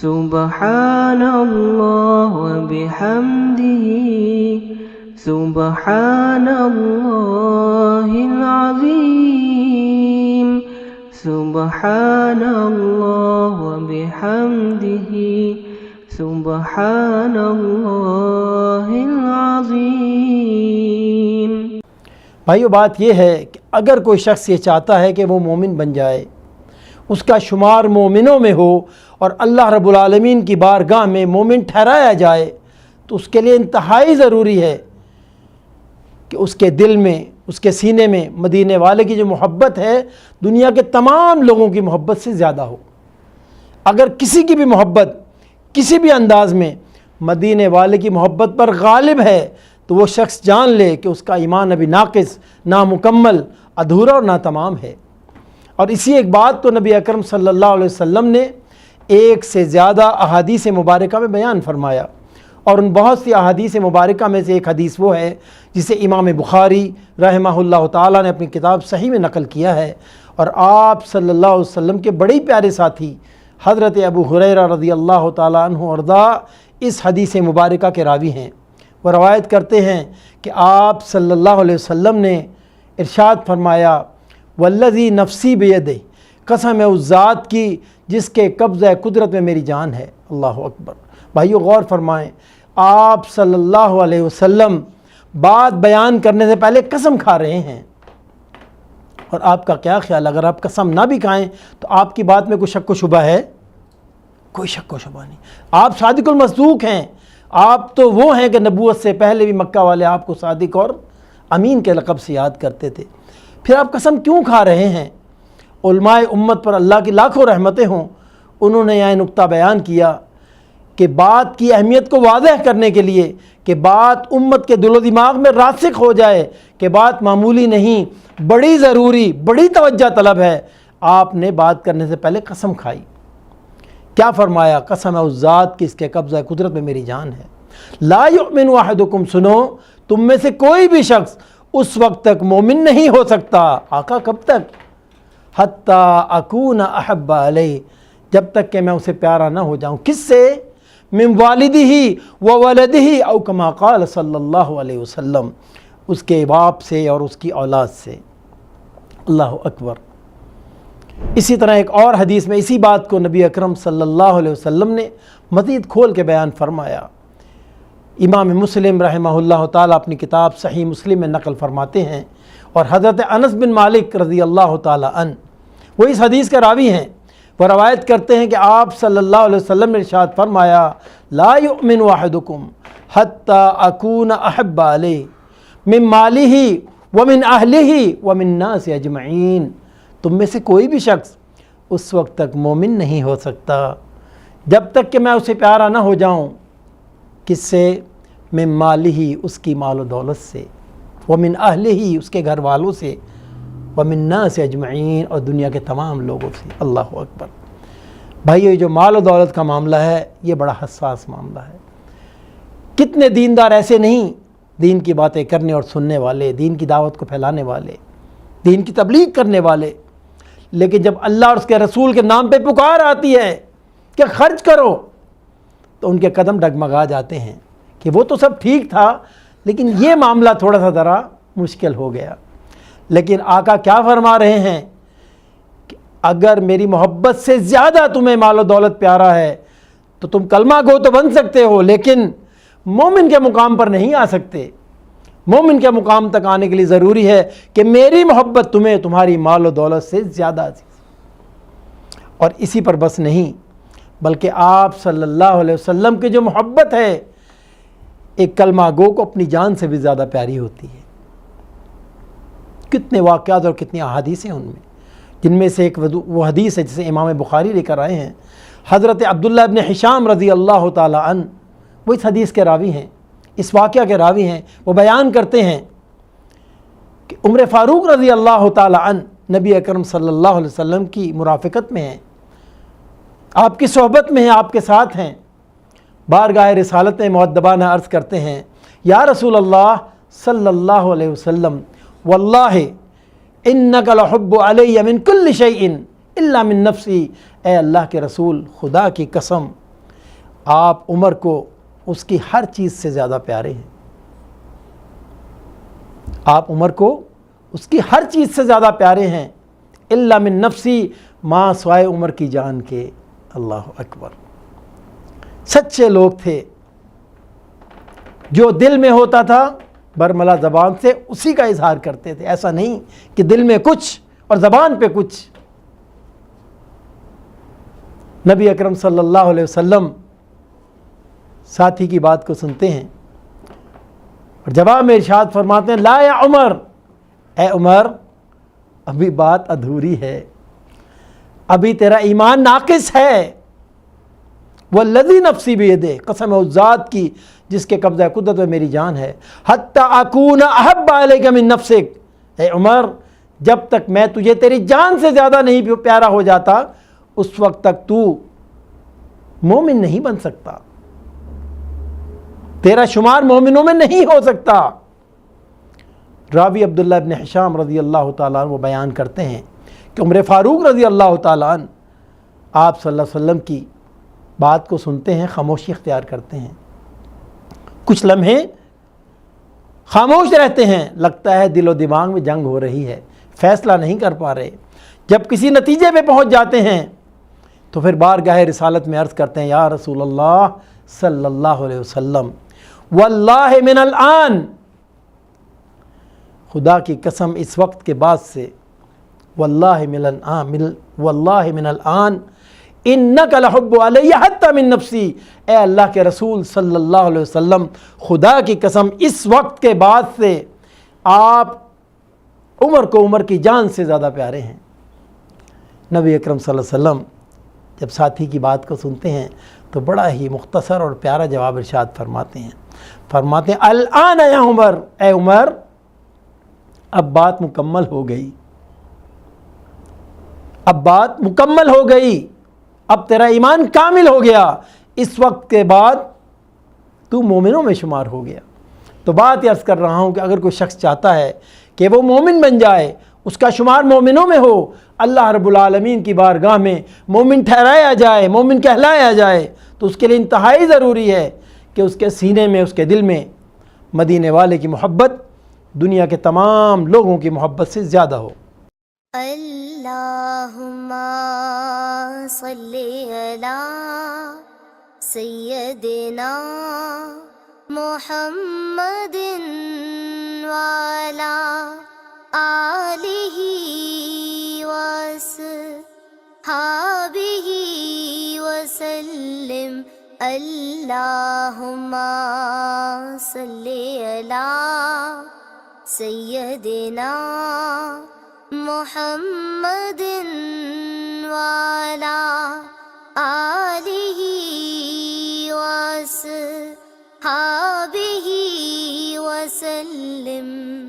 سبحان اللہ وبحمدہ سبحان اللہ العظیم سبحان اللہ وبحمدہ سبحان اللہ العظیم۔ بھائیو، بات یہ ہے کہ اگر کوئی شخص یہ چاہتا ہے کہ وہ مومن بن جائے، اس کا شمار مومنوں میں ہو اور اللہ رب العالمین کی بارگاہ میں مومن ٹھہرایا جائے، تو اس کے لیے انتہائی ضروری ہے کہ اس کے دل میں، اس کے سینے میں مدینے والے کی جو محبت ہے دنیا کے تمام لوگوں کی محبت سے زیادہ ہو۔ اگر کسی کی بھی محبت کسی بھی انداز میں مدینے والے کی محبت پر غالب ہے تو وہ شخص جان لے کہ اس کا ایمان ابھی ناقص، نامکمل، ادھورا اور ناتمام ہے۔ اور اسی ایک بات کو نبی اکرم صلی اللہ علیہ وسلم نے ایک سے زیادہ احادیث مبارکہ میں بیان فرمایا، اور ان بہت سی احادیث مبارکہ میں سے ایک حدیث وہ ہے جسے امام بخاری رحمہ اللہ تعالیٰ نے اپنی کتاب صحیح میں نقل کیا ہے، اور آپ صلی اللہ علیہ وسلم کے بڑے پیارے ساتھی حضرت ابو ہریرہ رضی اللہ تعالیٰ عنہ ارضا اس حدیث مبارکہ کے راوی ہیں۔ وہ روایت کرتے ہیں کہ آپ صلی اللہ علیہ وسلم نے ارشاد فرمایا، والذی نفسی بیدہ، قسم ہے اس ذات کی جس کے قبضہ قدرت میں میری جان ہے۔ اللہ اکبر۔ بھائیو، غور فرمائیں، آپ صلی اللہ علیہ وسلم بات بیان کرنے سے پہلے قسم کھا رہے ہیں، اور آپ کا کیا خیال، اگر آپ قسم نہ بھی کھائیں تو آپ کی بات میں کوئی شک و شبہ ہے؟ کوئی شک و شبہ نہیں۔ آپ صادق المصدوق ہیں، آپ تو وہ ہیں کہ نبوت سے پہلے بھی مکہ والے آپ کو صادق اور امین کے لقب سے یاد کرتے تھے، پھر آپ قسم کیوں کھا رہے ہیں؟ علماء امت پر اللہ کی لاکھوں رحمتیں ہوں، انہوں نے یہ نقطہ بیان کیا کہ بات کی اہمیت کو واضح کرنے کے لیے کہ بات امت کے دل و دماغ میں راسخ ہو جائے کہ بات معمولی نہیں، بڑی ضروری، بڑی توجہ طلب ہے، آپ نے بات کرنے سے پہلے قسم کھائی۔ کیا فرمایا؟ قسم ہے اس ذات کی اس کے قبضہ قدرت میں میری جان ہے، لا یؤمن احدکم، سنو، تم میں سے کوئی بھی شخص اس وقت تک مومن نہیں ہو سکتا۔ آقا کب تک؟ حتی اکون احب علیہ، جب تک کہ میں اسے پیارا نہ ہو جاؤں۔ کس سے؟ من والدہ و ولدہ، او کما قال صلی اللہ علیہ وسلم، اس کے باپ سے اور اس کی اولاد سے۔ اللہ اکبر۔ اسی طرح ایک اور حدیث میں اسی بات کو نبی اکرم صلی اللہ علیہ وسلم نے مزید کھول کے بیان فرمایا۔ امام مسلم رحمہ اللہ تعالیٰ اپنی کتاب صحیح مسلم میں نقل فرماتے ہیں، اور حضرت انس بن مالک رضی اللہ تعالیٰ عنہ وہ اس حدیث کے راوی ہیں۔ وہ روایت کرتے ہیں کہ آپ صلی اللہ علیہ وسلم نے ارشاد فرمایا، لا یؤمن احدکم حتی اکون احب علیہ من مالہ ومن اہلہ ومن الناس اجمعین، تم میں سے کوئی بھی شخص اس وقت تک مومن نہیں ہو سکتا جب تک کہ میں اسے پیارا نہ ہو جاؤں۔ کس سے؟ من مالہ، اس کی مال و دولت سے، ومن اہلہ، اس کے گھر والوں سے، ومن الناس اجمعین، اور دنیا کے تمام لوگوں سے۔ اللہ اکبر۔ بھائیو، جو مال و دولت کا معاملہ ہے یہ بڑا حساس معاملہ ہے۔ کتنے دیندار ایسے نہیں، دین کی باتیں کرنے اور سننے والے، دین کی دعوت کو پھیلانے والے، دین کی تبلیغ کرنے والے، لیکن جب اللہ اور اس کے رسول کے نام پہ پکار آتی ہے کہ خرچ کرو تو ان کے قدم ڈگمگا جاتے ہیں کہ وہ تو سب ٹھیک تھا لیکن یہ معاملہ تھوڑا سا ذرا مشکل ہو گیا۔ لیکن آقا کیا فرما رہے ہیں کہ اگر میری محبت سے زیادہ تمہیں مال و دولت پیارا ہے تو تم کلمہ گو تو بن سکتے ہو، لیکن مومن کے مقام پر نہیں آ سکتے۔ مومن کے مقام تک آنے کے لیے ضروری ہے کہ میری محبت تمہیں تمہاری مال و دولت سے زیادہ عزیز، اور اسی پر بس نہیں بلکہ آپ صلی اللہ علیہ وسلم کی جو محبت ہے ایک کلمہ گو کو اپنی جان سے بھی زیادہ پیاری ہوتی ہے۔ کتنے واقعات اور کتنی احادیث ہیں ان میں، جن میں سے ایک وہ حدیث ہے جسے امام بخاری لے کر آئے ہیں۔ حضرت عبداللہ ابن حشام رضی اللہ تعالیٰ عنہ وہ اس حدیث کے راوی ہیں، اس واقعہ کے راوی ہیں۔ وہ بیان کرتے ہیں کہ عمر فاروق رضی اللہ تعالیٰ عنہ نبی اکرم صلی اللہ علیہ وسلم کی مرافقت میں ہیں، آپ کی صحبت میں ہیں، آپ کے ساتھ ہیں۔ بارگاہ رسالت میں مؤدبانہ عرض کرتے ہیں، یا رسول اللہ صلی اللہ علیہ وسلم، واللہ انک لحب علی من کل شیء الا من نفسی، اے اللہ کے رسول، خدا کی قسم آپ عمر کو اس کی ہر چیز سے زیادہ پیارے ہیں، آپ عمر کو اس کی ہر چیز سے زیادہ پیارے ہیں، الا من نفسی، ماں سوائے عمر کی جان کے۔ اللہ اکبر۔ سچے لوگ تھے، جو دل میں ہوتا تھا برملا زبان سے اسی کا اظہار کرتے تھے، ایسا نہیں کہ دل میں کچھ اور زبان پہ کچھ۔ نبی اکرم صلی اللہ علیہ وسلم ساتھی کی بات کو سنتے ہیں اور جواب میں ارشاد فرماتے ہیں، لا یا عمر، اے عمر ابھی بات ادھوری ہے، ابھی تیرا ایمان ناقص ہے۔ والذی نفسی بیدہ، قسم ہے اس ذات کی جس کے قبضہ قدرت میں میری جان ہے، حتی اکون احب الیک من نفسک، اے عمر جب تک میں تجھے تیری جان سے زیادہ نہیں پیارا ہو جاتا اس وقت تک تو مومن نہیں بن سکتا، تیرا شمار مومنوں میں نہیں ہو سکتا۔ راوی عبداللہ ابن حشام رضی اللہ تعالیٰ عنہ وہ بیان کرتے ہیں کہ عمر فاروق رضی اللہ تعالیٰ عنہ آپ صلی اللہ علیہ وسلم کی بات کو سنتے ہیں، خاموشی اختیار کرتے ہیں، کچھ لمحے خاموش رہتے ہیں، لگتا ہے دل و دماغ میں جنگ ہو رہی ہے، فیصلہ نہیں کر پا رہے۔ جب کسی نتیجے پہ پہنچ جاتے ہیں تو پھر بارگاہ رسالت میں عرض کرتے ہیں، یا رسول اللہ صلی اللہ علیہ وسلم، واللہ من الآن، خدا کی قسم اس وقت کے بعد سے، واللہ من الآن انک لحب علی حتی من نفسی، اے اللہ کے رسول صلی اللہ علیہ وسلم خدا کی قسم اس وقت کے بعد سے آپ عمر کو عمر کی جان سے زیادہ پیارے ہیں۔ نبی اکرم صلی اللہ علیہ وسلم جب ساتھی کی بات کو سنتے ہیں تو بڑا ہی مختصر اور پیارا جواب ارشاد فرماتے ہیں الآن یا عمر، اے عمر اب بات مکمل ہو گئی، اب بات مکمل ہو گئی، اب تیرا ایمان کامل ہو گیا، اس وقت کے بعد تو مومنوں میں شمار ہو گیا۔ تو بات یہ عرض کر رہا ہوں کہ اگر کوئی شخص چاہتا ہے کہ وہ مومن بن جائے، اس کا شمار مومنوں میں ہو، اللہ رب العالمین کی بارگاہ میں مومن ٹھہرایا جائے، مومن کہلایا جائے، تو اس کے لیے انتہائی ضروری ہے کہ اس کے سینے میں، اس کے دل میں مدینے والے کی محبت دنیا کے تمام لوگوں کی محبت سے زیادہ ہو۔ اللہم صلی علی سیدنا محمد وعلی آلہ وصحبہ وسلم۔ اللہم صلی علی سیدنا محمد وعلی آلہ وصحبہ وسلم۔